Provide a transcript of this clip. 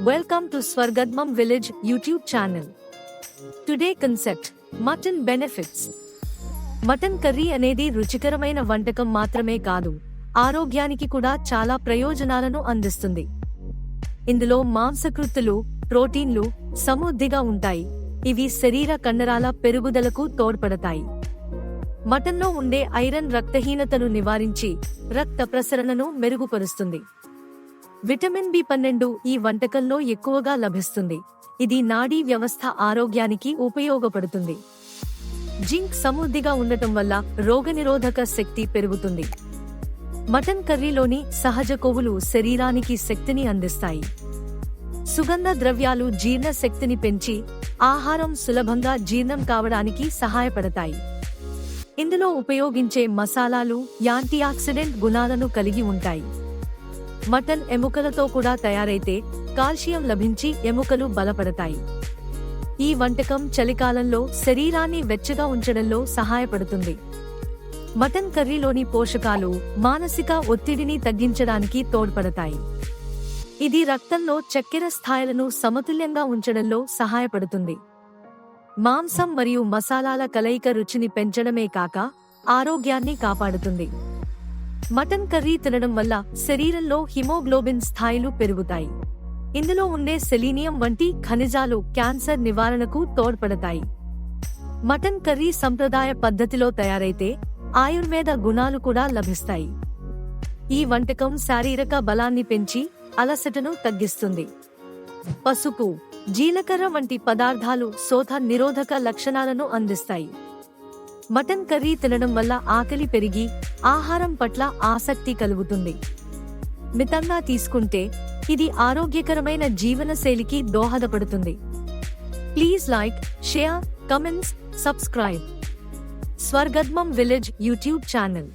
Welcome to Swargadmam Village YouTube channel. Today concept Mutton benefits. Mutton curry అనేది రుచికరమైన వంటకం మాత్రమే కాదు, ఆరోగ్యానికి కూడా చాలా ప్రయోజనాలను అందిస్తుంది. ఇందులో మాంసకృత్తులు, ప్రోటీన్లు సమృద్ధిగా ఉంటాయి. ఇవి శరీర కండరాల పెరుగుదలకు తోడ్పడతాయి. మటన్లో ఉండే ఐరన్ రక్తహీనతను నివారించి రక్త ప్రసరణను మెరుగుపరుస్తుంది. విటమిన్ బి12 ఈ వంటకంలో ఎక్కువగా లభిస్తుంది. ఇది నాడీ వ్యవస్థ ఆరోగ్యానికి ఉపయోగపడుతుంది. జింక్ సమృద్ధిగా ఉండటం వల్ల రోగనిరోధక శక్తి పెరుగుతుంది. మటన్ కర్రీలోని సహజ కొవ్వులు శరీరానికి శక్తిని అందిస్తాయి. సుగంధ ద్రవ్యాలు జీర్ణ శక్తిని పెంచి ఆహారం సులభంగా జీర్ణం కావడానికి సహాయపడతాయి. ఇందులో ఉపయోగించే మసాలాలు యాంటీఆక్సిడెంట్ గుణాలను కలిగి ఉంటాయి. మటన్ ఎముకలతో కూడా తయారైతే కాల్షియం లభించి ఎముకలు బలపడతాయి. ఈ వంటకం చలికాలంలో శరీరాన్ని వెచ్చగా ఉంచడంలో సహాయపడుతుంది. మటన్ కర్రీలోని పోషకాలు మానసిక ఒత్తిడిని తగ్గించడానికి తోడ్పడతాయి. ఇది రక్తంలో చక్కెర స్థాయిలను సమతుల్యంగా ఉంచడంలో సహాయపడుతుంది. మాంసం మరియు మసాలాల కలయిక రుచిని పెంచడమే కాక ఆరోగ్యాన్ని కాపాడుతుంది. మటన్ కర్రీ తినడం వల్ల శరీరంలో హిమోగ్లోబిన్ స్థాయిలు పెరుగుతాయి. ఇందులో ఉండే సెలీనియం వంటి ఖనిజాలు క్యాన్సర్ నివారణకు తోడ్పడతాయి. మటన్ కర్రీ సంప్రదాయ పద్ధతిలో తయారైతే ఆయుర్వేద గుణాలు కూడా లభిస్తాయి. ఈ వంటకం శారీరక బలాన్ని పెంచి అలసటను తగ్గిస్తుంది. పసుపు, జీలకర్ర వంటి పదార్థాలు శోథ నిరోధక లక్షణాలను అందిస్తాయి. మటన్ కర్రీ తినడం వల్ల ఆకలి పెరిగి ఆహారం పట్ల ఆసక్తి కలుగుతుంది. మితంగా తీసుకుంటే ఇది ఆరోగ్యకరమైన జీవనశైలికి దోహదపడుతుంది. Please like, share, comments, subscribe Swargadmam village YouTube channel.